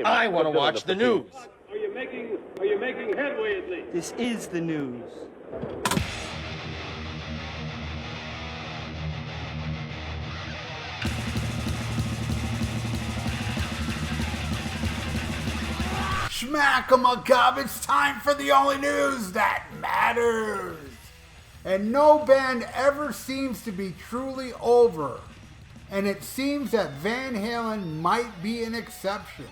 I want to watch the news. Are you making headway at least? This is the news. Schmack-a-muck-up, it's time for the only news that matters. And no band ever seems to be truly over. And it seems that Van Halen might be an exception.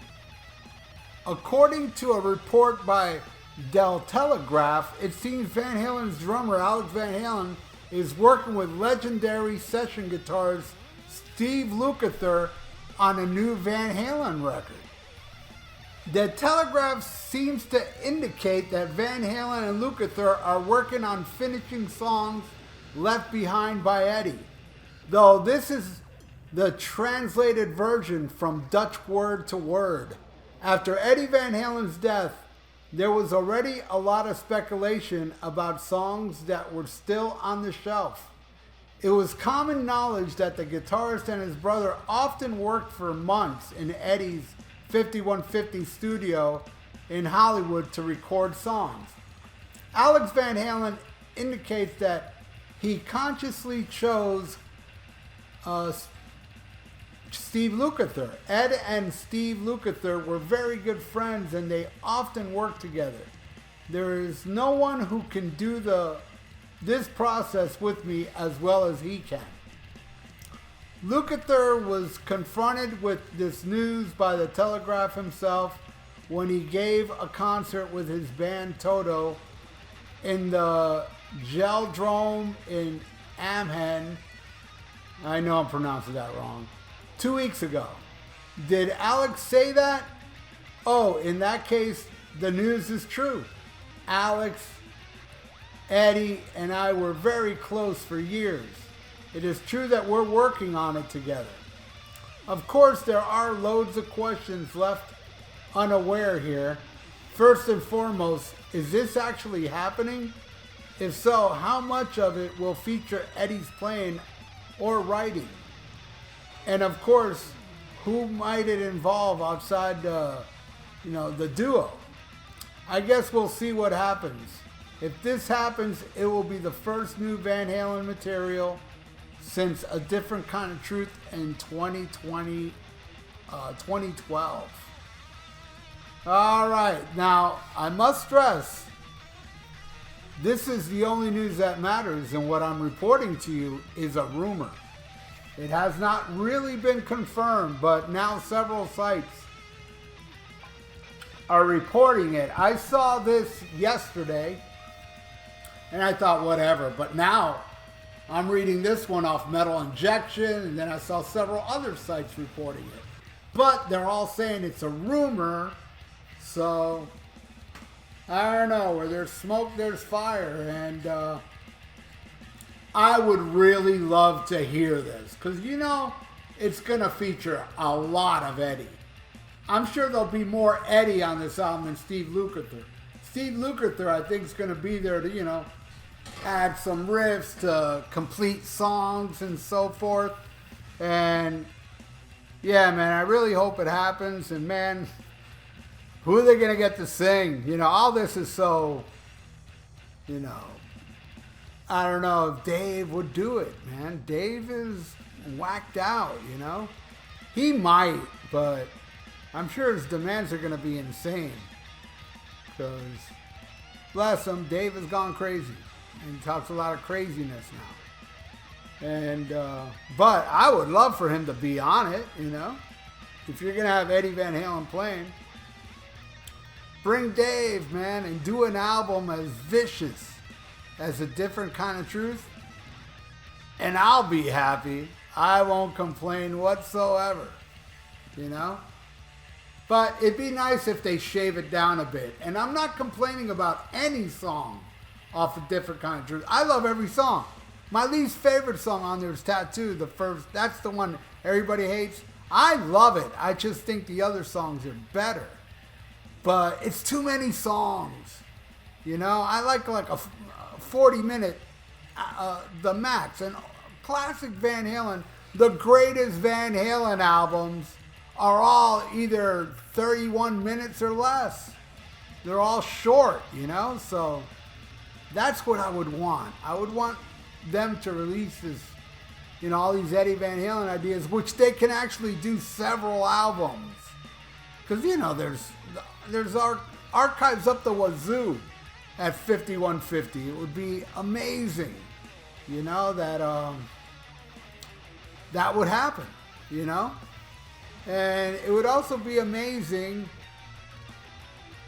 According to a report by Del Telegraph, it seems Van Halen's drummer Alex Van Halen is working with legendary session guitarist Steve Lukather on a new Van Halen record. The Telegraph seems to indicate that Van Halen and Lukather are working on finishing songs left behind by Eddie, though this is the translated version from Dutch word to word. After Eddie Van Halen's death, there was already a lot of speculation about songs that were still on the shelf. It was common knowledge that the guitarist and his brother often worked for months in Eddie's 5150 studio in Hollywood to record songs. Alex Van Halen indicates that he consciously chose Steve Lukather. Ed and Steve Lukather were very good friends and they often worked together. There is no one who can do this process with me as well as he can. Lukather was confronted with this news by the Telegraph himself when he gave a concert with his band Toto in the Geldrome in Amhen. I know I'm pronouncing that wrong. 2 weeks ago. Did Alex say that? Oh, in that case, the news is true. Alex, Eddie, and I were very close for years. It is true that we're working on it together. Of course, there are loads of questions left unaware here. First and foremost, is this actually happening? If so, how much of it will feature Eddie's playing or writing? And of course, who might it involve outside the duo? I guess we'll see what happens. If this happens, it will be the first new Van Halen material since A Different Kind of Truth in 2012. All right, now I must stress, this is the only news that matters, and what I'm reporting to you is a rumor. It has not really been confirmed, but now several sites are reporting it. I saw this yesterday, and I thought, whatever, but now I'm reading this one off Metal Injection, and then I saw several other sites reporting it. But they're all saying it's a rumor, so I don't know. Where there's smoke, there's fire, and I would really love to hear this, because it's going to feature a lot of Eddie. I'm sure there'll be more Eddie on this album than Steve Lukather. Steve Lukather, I think, is going to be there to, add some riffs to complete songs and so forth. And yeah, man, I really hope it happens. And man, who are they going to get to sing? All this is so, I don't know if Dave would do it, man. Dave is whacked out, He might, but I'm sure his demands are going to be insane. Because, bless him, Dave has gone crazy. And he talks a lot of craziness now. And, but I would love for him to be on it, If you're going to have Eddie Van Halen playing, bring Dave, man, and do an album as vicious as A Different Kind of Truth. And I'll be happy. I won't complain whatsoever, But it'd be nice if they shave it down a bit. And I'm not complaining about any song off A Different Kind of Truth. I love every song. My least favorite song on there is Tattoo, the first. That's the one everybody hates. I love it. I just think the other songs are better. But it's too many songs. I like a 40-minute, the max. And classic Van Halen, the greatest Van Halen albums are all either 31 minutes or less. They're all short, you know? So that's what I would want. I would want them to release this, you know, all these Eddie Van Halen ideas, which they can actually do several albums. Because, you know, there's archives up the wazoo at 5150. It would be amazing, you know, that would happen, you know? And it would also be amazing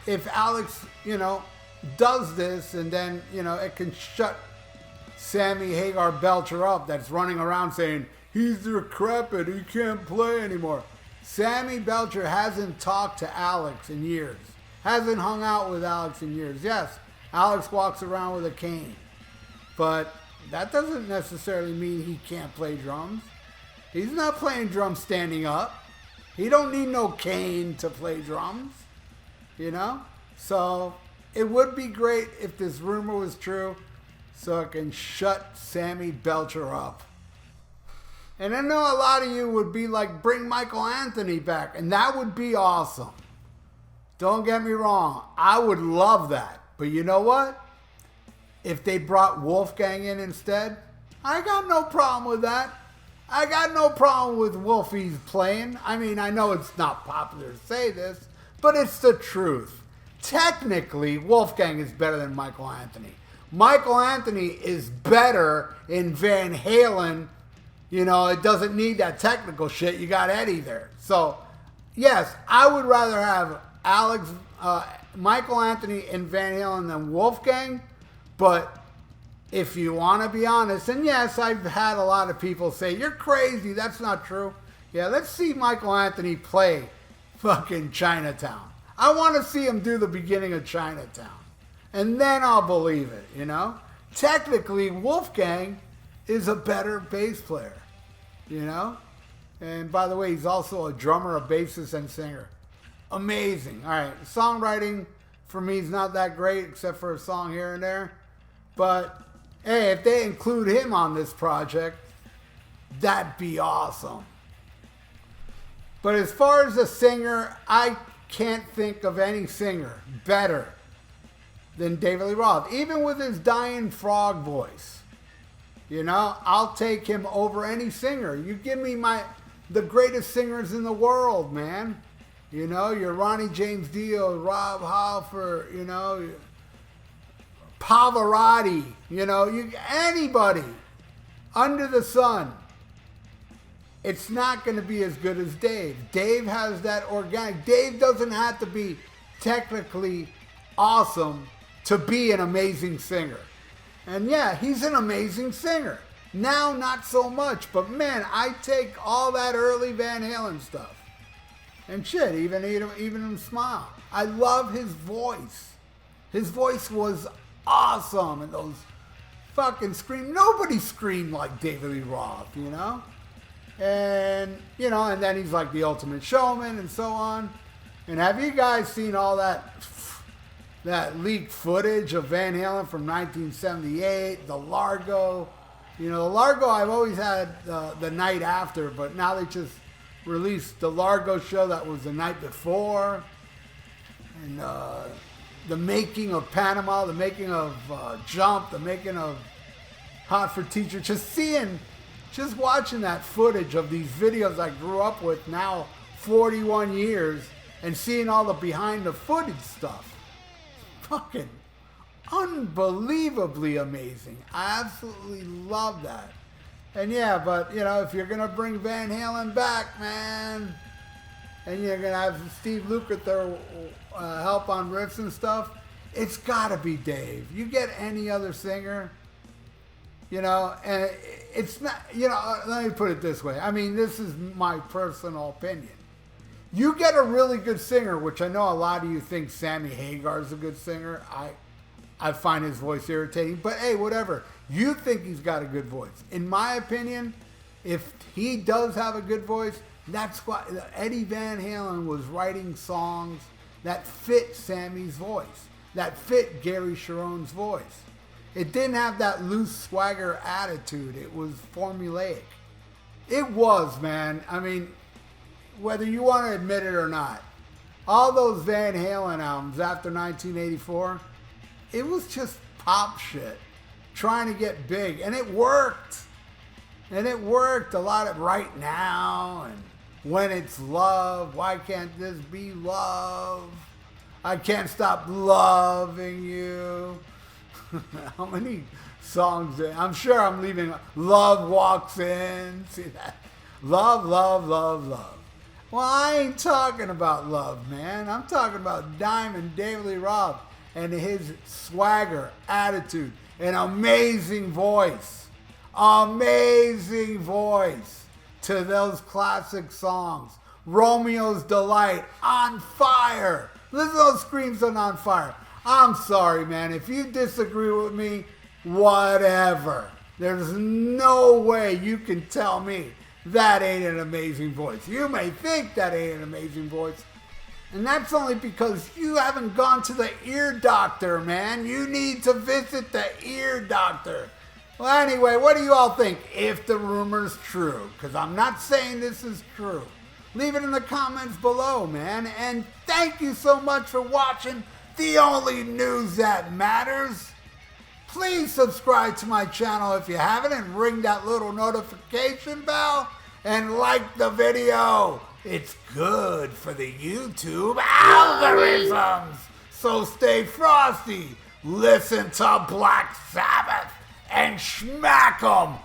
if Alex, you know, does this and then, you know, it can shut Sammy Hagar Belcher up that's running around saying, he's decrepit, he can't play anymore. Sammy Belcher hasn't talked to Alex in years. Hasn't hung out with Alex in years. Yes, Alex walks around with a cane. But that doesn't necessarily mean he can't play drums. He's not playing drums standing up. He don't need no cane to play drums. You know? So it would be great if this rumor was true so it can shut Sammy Belcher up. And I know a lot of you would be like, bring Michael Anthony back. And that would be awesome. Don't get me wrong. I would love that. But you know what? If they brought Wolfgang in instead, I got no problem with that. I got no problem with Wolfie's playing. I mean, I know it's not popular to say this, but it's the truth. Technically, Wolfgang is better than Michael Anthony. Michael Anthony is better in Van Halen. You know, it doesn't need that technical shit. You got Eddie there. So, yes, I would rather have Michael Anthony and Van Halen than Wolfgang. But if you want to be honest, and yes, I've had a lot of people say, you're crazy, that's not true. Yeah, let's see Michael Anthony play fucking Chinatown. I want to see him do the beginning of Chinatown. And then I'll believe it, you know? Technically, Wolfgang is a better bass player, you know? And by the way, he's also a drummer, a bassist, and singer. Amazing. All right, songwriting for me is not that great, except for a song here and there. But, hey, if they include him on this project, that'd be awesome. But as far as a singer, I can't think of any singer better than David Lee Roth. Even with his dying frog voice. You know, I'll take him over any singer. You give me the greatest singers in the world, man. You know, your Ronnie James Dio, Rob Halford, you know, Pavarotti, you know, anybody under the sun. It's not going to be as good as Dave. Dave has that organic. Dave doesn't have to be technically awesome to be an amazing singer. And yeah, he's an amazing singer. Now, not so much. But man, I take all that early Van Halen stuff. And shit, even him smile. I love his voice. His voice was awesome. And those fucking scream. Nobody screamed like David Lee Roth, you know? And, you know, and then he's like the ultimate showman and so on. And have you guys seen all that leaked footage of Van Halen from 1978, the Largo? You know, the Largo I've always had the night after, but now they just released the Largo show that was the night before. And the making of Panama, the making of Jump, the making of Hot for Teacher. Just watching that footage of these videos I grew up with now 41 years and seeing all the behind the footage stuff. Fucking unbelievably amazing. I absolutely love that. And yeah, but you know, if you're going to bring Van Halen back, man, and you're going to have Steve Lukather help on riffs and stuff, it's got to be Dave. You get any other singer, you know, and it's not, you know, let me put it this way. I mean, this is my personal opinion. You get a really good singer, which I know a lot of you think Sammy Hagar's a good singer. I find his voice irritating, but hey, whatever. You think he's got a good voice. In my opinion, if he does have a good voice, that's why Eddie Van Halen was writing songs that fit Sammy's voice, that fit Gary Sharon's voice. It didn't have that loose swagger attitude. It was formulaic. It was, man. I mean, whether you want to admit it or not, all those Van Halen albums after 1984, it was just pop shit trying to get big, and it worked. And it worked a lot of Right Now and When It's Love, Why Can't This Be Love? I Can't Stop Loving You. How many songs? I'm sure I'm leaving. Love Walks In. See that? Love, love, love, love. Well, I ain't talking about love, man. I'm talking about Diamond David Lee Roth and his swagger, attitude, and amazing voice. Amazing voice to those classic songs. Romeo's Delight, On Fire. Listen to those screams on Fire. I'm sorry, man. If you disagree with me, whatever. There's no way you can tell me that ain't an amazing voice. You may think that ain't an amazing voice, and that's only because you haven't gone to the ear doctor, man. You need to visit the ear doctor. Well, anyway, what do you all think if the rumor's true? Because I'm not saying this is true. Leave it in the comments below, man. And thank you so much for watching the only news that matters. Please subscribe to my channel if you haven't and ring that little notification bell and like the video. It's good for the YouTube algorithms. So stay frosty, listen to Black Sabbath, and smack 'em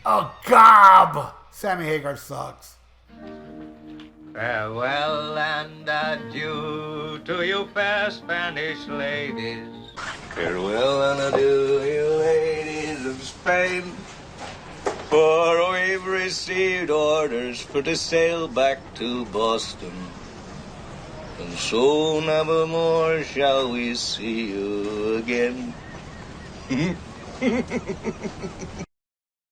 a gob. Sammy Hagar sucks. Farewell and adieu to you fair Spanish ladies. Farewell and adieu, you ladies of Spain. For we've received orders for to sail back to Boston. And so nevermore shall we see you again.